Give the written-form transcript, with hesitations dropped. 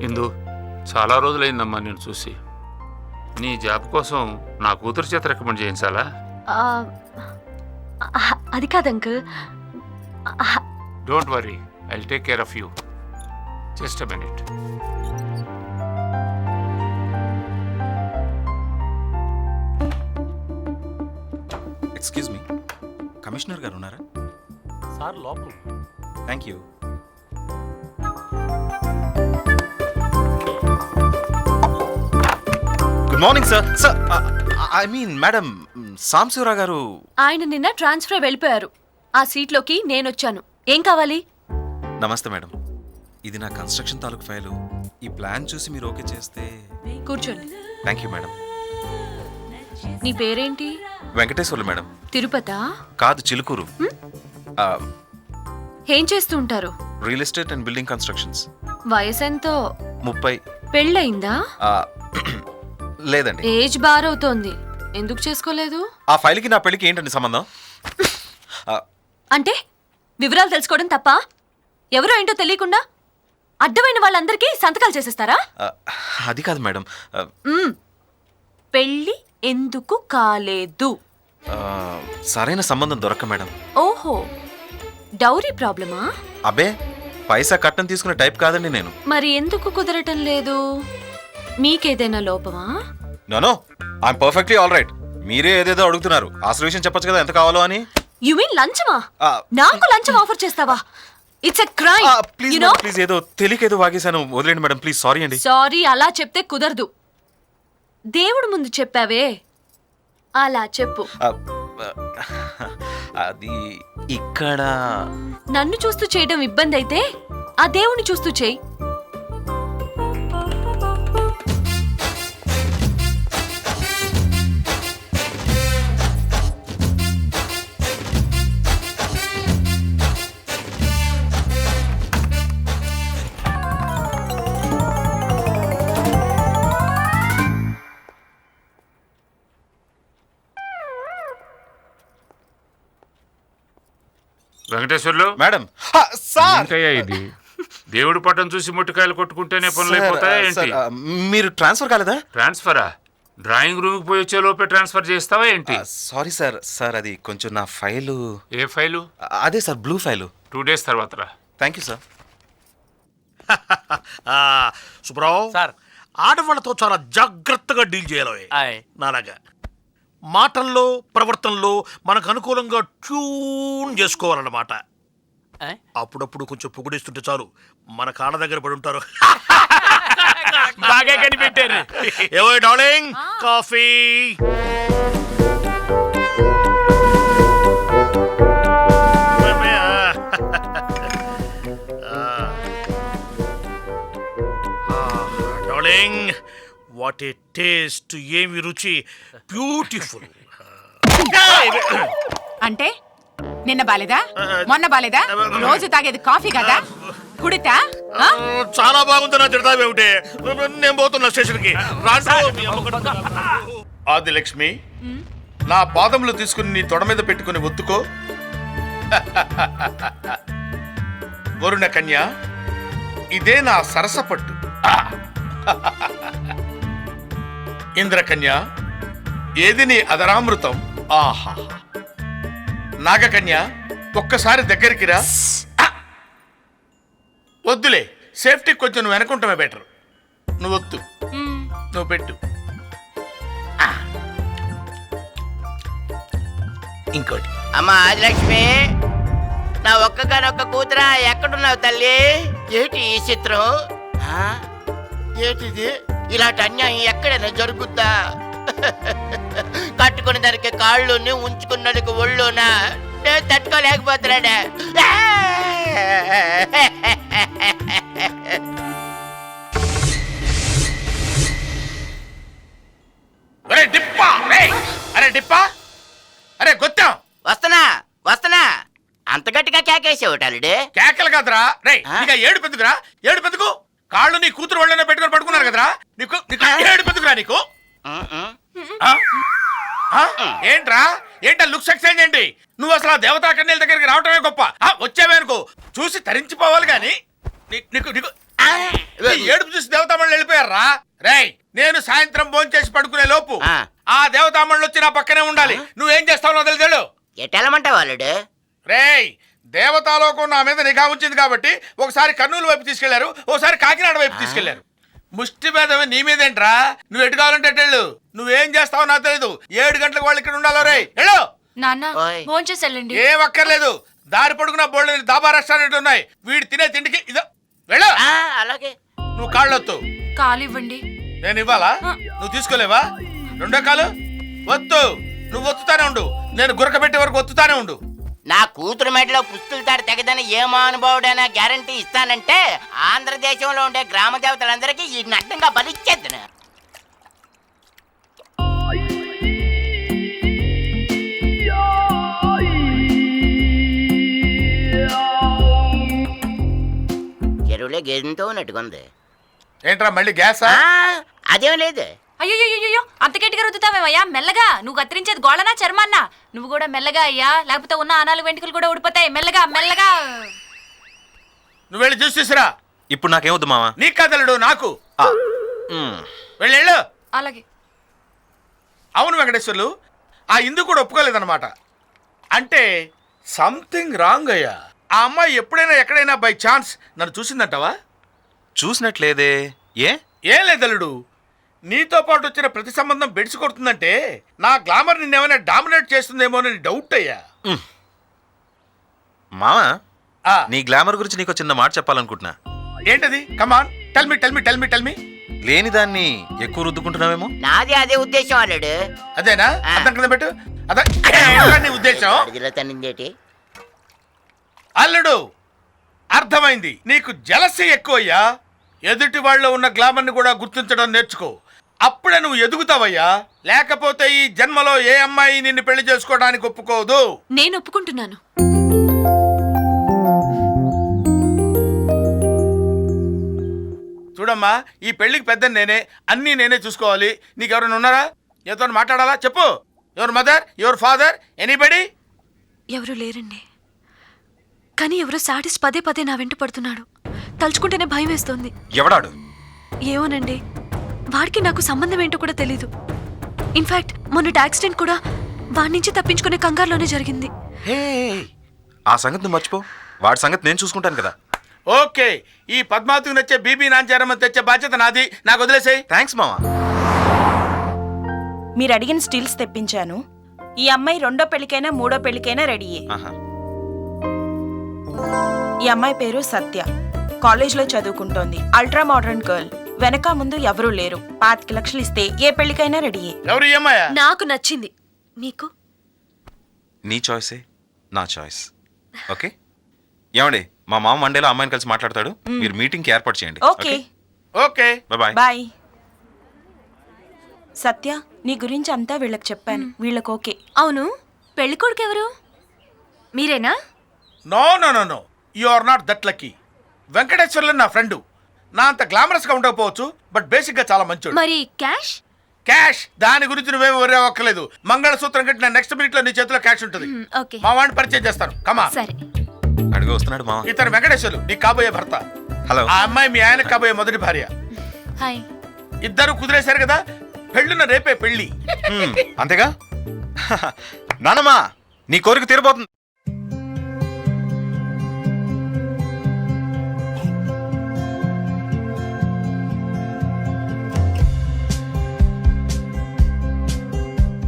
ఇందు, చాలా రోజులైందమ్మా నేను చూసి. నీ జాబ్ కోసం నా కూతురు చేత రికమెండ్ చేయించాలా? అది కాదు uncle. Don't worry, I'll take care of you. Just a minute. Excuse me, commissioner గారు ఉన్నారా? సార్ లోపల. Thank you. Good morning sir. Sir, I mean madam, Sambasivarao గారు. ఆయన నిన్న ట్రాన్స్ఫర్ వెళ్ళిపోయారు. ఆ సీట్లోకి నేనొచ్చాను. ఏం కావాలి? నమస్తే మేడం, ఇది నా కన్స్ట్రక్షన్ తాలూకు ఫైలు. ఈ ప్లాన్ చూసి మీరు ఓకే చేస్తే. కూర్చోండి. Thank you madam. నీ పేరేంటి? వెంకటేశ్వర్లు మేడం. తిరుపతా? కాదు, చిలుకూరు. ఏం చేస్తూ ఉంటారు? Real estate and building constructions. వయసెంతో? 30. పెళ్ళయిందా? లేదండి. ఏజ్ బారవుతోంది. ఎందుకు చేసుకోలేదు? ఆ ఫైల్కి నా పెళ్ళికి ఏంటండి సంబంధం? అంటే వివరాలు తెలుసుకోవడం తప్ప? ఎవరో ఏంటో తెలియకుండా అడ్డమైన వాళ్ళందరికీ సంతకాలు చేసేస్తారా? అది కాదు మేడం. పెళ్ళి ఎందుకు కాలేదు? సరైన సంబంధం దొరక్క మేడం. ఓహో, డౌరీ ప్రాబ్లమా? అబే, పైసా కట్నం తీసుకునే టైప్ కాదండి నేను. మరి ఎందుకు కుదరటం లేదు? మీకేదైనా లోపమా? No, I'm perfectly all right. మీరే ఏదేదో అడుగుతున్నారు. అసలు విషయం చెప్పొచ్చు కదా, ఎంత కావాలో అని. యు మీన్ లంచమా? నాకు లంచం ఆఫర్ చేస్తావా? It's a crime. Please please, ఏదో తెలియకేదో వాగేశాను, వదిలేండి మేడం ప్లీజ్. సారీ అండి. సారీ అలా చెప్తే కుదరదు. దేవుడు ముందు చెప్పావే, అలా చెప్పు. అది ఇక్కడ నన్ను చూస్తూ చేయడం ఇబ్బంది అయితే ఆ దేవుణ్ణి చూస్తూ చేయి. వెంకటేశ్వర్లు మేడం. సార్, ఏంటయ్యా ఇది? దేవుడి పట్టం చూసి ముట్టికాయలు కొట్టుకుంటేనే పనులు అయిపోతాయా ఏంటి? మీరు ట్రాన్స్ఫర్ కాలేదా? ట్రాన్స్ఫరా? డ్రాయింగ్ రూమ్కి పోయి వచ్చే లోపే ట్రాన్స్ఫర్ చేస్తావా ఏంటి? Sorry sir. సార్, అది కొంచెం నా ఫైలు. ఏ ఫైలు? అదే సార్, బ్లూ ఫైలు. 2 days తర్వాత రా. Thank you sir. Subrao sir, ఆడవాళ్ళతో చాలా జాగ్రత్తగా డీల్ చేయాలి. నాలాగా మాటల్లో ప్రవర్తనలో మనకు అనుకూలంగా ట్యూన్ చేసుకోవాలన్నమాట. అప్పుడప్పుడు కొంచెం పొగిడిస్తుంటే చాలు, మన కాళ్ళ దగ్గర పడి ఉంటారు. బాగా కనిపెట్టారు. ఏవో darling, coffee. Darling, what a taste, ఏమి రుచి, బ్యూటిఫుల్. అంటే నిన్న బాలేదా, మొన్న బాలేదా? రోజు తాగేది కాఫీ కదా, కుడితా? చాలా బాగుంది. నా తిడతావేమిటే? నేను పోతున్నా స్టేషన్కి. ఆదిలక్ష్మి, నా పాదములు తీసుకుని నీ తొడ మీద పెట్టుకుని ఒత్తుకో. వరుణ కన్య, ఇదే నా సరసపట్టు. ఇంద్రకన్య, ఏది నీ అదరామృతం. ఆహా. నాగకన్య, ఒక్కసారి దగ్గరికి రా. వద్దులే, సేఫ్టీ కొంచెం నువ్వు వెనకుంటమే బెటర్. నువ్వు వద్దు, నువ్వు పెట్టు. ఇంకోటి. అమ్మా ఆదిలక్ష్మి, నా ఒక్కగానొక్క కూతురా, ఎక్కడున్నావు తల్లి? ఏటి ఈ చిత్రం? ఏటిది? ఇలాంటి అన్యాయం ఎక్కడైనా జరుగుద్దా? కట్టుకున్న దానికి కాళ్ళు, ఉంచుకున్న దానికి ఒళ్ళునా? నేను తట్టుకోలేకపోతున్నాడా? అరే డిప్పా, అరే గొత్తం, వస్తున్నా. అంత గట్టిగా కేకేసేవాటాలుడే. కేకలు కాదురా రే. ఇంకా ఏడు పెద్దకురా, ఏడు పెద్దకు. కాళ్ళు నీ కూతురు వాళ్ళనే పెట్టుకొని పడుకున్నారు కదరా. నీకు ఏడు పెద్దకురా నీకు. ఏంట్రా, ఏంటా లుక్స్ ఎక్స్చేంజ్ ఏంటి? నువ్వు అసలు ఆ దేవతా కన్యల దగ్గరికి రావటమే గొప్ప. వచ్చావే అనుకో, చూసి తరించిపోవాలి గాని. నీకు ఈ ఏడుపు చూసి దేవతామణులు వెళ్ళిపోయారా? రేయ్, నేను సాయంత్రం భోంచేసి పడుకునే లోపు ఆ. ఆ దేవతామణులు వచ్చి నా పక్కనే ఉండాలి. నువ్వేం చేస్తావు తెలుసు? ఎటెళ్ళమంటావు అల్లుడు? రేయ్, దేవతాలోకం నా మీద నిఘా ఉంచింది కాబట్టి ఒకసారి కర్నూలు వైపు తీసుకెళ్లారు, ఒకసారి కాకినాడ వైపు తీసుకెళ్లారు. ముష్టి భేదమే నీ మీదేంట్రా? నువ్వు ఎటు కావాలంటే ఎట్టెళ్ళు. నువ్వేం చేస్తావో నాకు తెలీదు. 7 గంటలకు వాళ్ళు ఇక్కడ ఉండాలో. రే వెళ్ళు. నాన్న ఓయ్. భోంచేసి వెళ్ళండి. ఏం అక్కర్లేదు, దారి పడుకున్న బోల్డ్ దాబా రెస్టారెంట్ ఉన్నాయి. వీడు తినే తిండికి ఇదో. వెళ్ళు. ఆ, అలాగే. నువ్వు కాళ్ళొత్తు. కాలు ఇవ్వండి. నేను ఇవ్వాలా? నువ్వు తీసుకోలేవా? రెండో కాలు వద్దు. నువ్వు ఒత్తుతానే ఉండు, నేను గురక పెట్టే వరకు ఒత్తుతానే ఉండు. నా కూతురు మెడలో పుస్తులు తాడు తెగదని ఏ మహానుభావుడైనా గ్యారంటీ ఇస్తానంటే ఆంధ్రదేశంలో ఉండే గ్రామ దేవతలందరికీ ఈ నడ్డంగా బలిచ్చేద్దును. చెరువులో గేదెంతో ఉన్నట్టుకుంది. ఏంట్రా మళ్ళీ గ్యాసా? అదేం లేదు. అయ్యో అంత గట్టిగా రుద్దుతావేమయ్యా? మెల్లగా. నువ్వు కత్తిరించేది గోళనా చర్మాన్నా? నువ్వు కూడా మెల్లగా అయ్యా, లేకపోతే ఉన్న ఆ 4 వెంట్రుకలు కూడా ఊడిపోతాయి. మెల్లగా మెల్లగా. నువ్వు వెళ్ళి చూసి తీసురా. ఇప్పుడు నాకేమొద్దు మావా. నీకు కదలడు, నాకు. వెళ్ళు. అలాగే. అవును వెంకటేశ్వర్లు, ఆ ఇందు కూడా ఒప్పుకోలేదన్నమాట. అంటే సంథింగ్ రాంగ్ అయ్యా. ఆ అమ్మాయి ఎప్పుడైనా ఎక్కడైనా బై ఛాన్స్ నన్ను చూసిందంటావా? చూసినట్లేదే. ఏం లేదలుడు, నీతో పాటు వచ్చిన ప్రతి సంబంధం బెడిసి కొడుతుందంటే నా గ్లామర్ నిన్నేమైనా డామినేట్ చేస్తుందేమో అని డౌట్ అయ్యా. మావా, ఆ, నీ గ్లామర్ గురించి నీకు చిన్న మాట చెప్పాలనుకుంటున్నా. ఏంటది? Come on, tell me tell me tell me tell me. లేని దాన్ని ఎక్కువ రుద్దుకుంటున్నావేమో. నాది అదే ఉద్దేశం అల్లుడు. అదేనా? ఆ. అర్థం కదా పెట్టు. అదే ఏంట్రా నీ ఉద్దేశం? అడిగిలో తన్నిందేటి? అల్లుడు, అర్థమైంది. నీకు జలసి ఎక్కువయ్యా. ఎదుటి వాళ్ళలో ఉన్న గ్లామర్ని కూడా గుర్తించడం నేర్చుకో. అప్పుడే నువ్వు ఎదుగుతావయ్యా. లేకపోతే ఈ జన్మలో ఏ అమ్మాయి నిన్ను పెళ్లి చేసుకోవడానికి ఒప్పుకోదు. నేను ఒప్పుకుంటున్నాను. చూడమ్మా, ఈ పెళ్లికి పెద్ద నేనే, అన్నీ నేనే చూసుకోవాలి. నీకెవరైనా ఉన్నారా? ఎవరితో మాట్లాడాలా? చెప్పు. Your mother, your father, anybody? ఎవరు లేరండి, కానీ ఎవరో సాడిస్ట్ పదే పదే నా వెంట పడుతున్నాడు. తలుచుకుంటేనే భయం వేస్తోంది. ఎవడాడు? ఏమోనండి, వాడికి నాకు సంబంధం ఏంటో కూడా తెలీదు. ఇన్ఫాక్ట్ మొన్నటి యాక్సిడెంట్ కూడా వాడి నుంచి తప్పించుకునే కంగారులోనే జరిగింది. హే, ఆ సంగతి నువ్వు మర్చిపో. వాడి సంగతి నేను చూసుకుంటాను కదా. ఓకే, ఈ పద్మావతికి నచ్చే బీబీ నాంచారమ్మ తెచ్చే బాధ్యత నాది. నాకు వదిలేసేయ్. థ్యాంక్స్ మావా. మీరు అడిగిన స్టిల్స్ తెప్పించాను. ఈ అమ్మాయి 2వ పెళ్లికైనా 3వ పెళ్లికైనా రెడీయే. ఆహా. ఈ అమ్మాయి పేరు సత్య. కాలేజ్లో చదువుకుంటోంది. Ultra modern girl. వెనక ముందు ఎవరూ లేరు. 25 లక్షలు ఇస్తే ఏ పెళ్లికైనా రెడీయే. ఎవరు ఈ అమ్మాయా? నాకు నచ్చింది. మీకు? నీ చాయిసే నా చాయిస్. ఓకే. ఏమండి, మా మామ మండేలో అమ్మాయిని కలిసి మాట్లాడతాడు. మీరు మీటింగ్కి ఏర్పాటు చేయండి. Okay, okay. బాయ్. బాయ్. సత్య, నీ గురించి అంతా వీళ్ళకి చెప్పాను. వీళ్ళకి ఓకే. అవును, పెళ్లి కొడుకు ఎవరు? మీరేనా? No no no no, you are not that lucky. Venkateswarlu నా ఫ్రెండు. నా అంత గ్లామరస్ గా ఉండకపోవచ్చు, బట్ బేసిక్ గా చాలా మంచోడు. మరి క్యాష్? క్యాష్ దాని గురించి నువ్వేమి వరే అక్కర్లేదు. మంగళసూత్రం కట్టిన నెక్స్ట్ మినిట్ లో నీ చేతిలో క్యాష్ ఉంటుంది. ఓకే, మా వాడిని పరిచయం చేస్తాను. కమా. సరే. అడుగు వస్తున్నాడు మామ. ఇతను వెంకటేశ్వర్లు, నీ కాబోయే భర్త. హలో. ఆ అమ్మాయి మీ ఆయన కాబోయే మొదటి భార్య. హాయ్. ఇద్దరు కుదిరేశారు కదా, పెళ్ళున్న రేపే పెళ్లి. అంతేగా? నానమ్మా, నీ కోరిక తీరబోతుంది.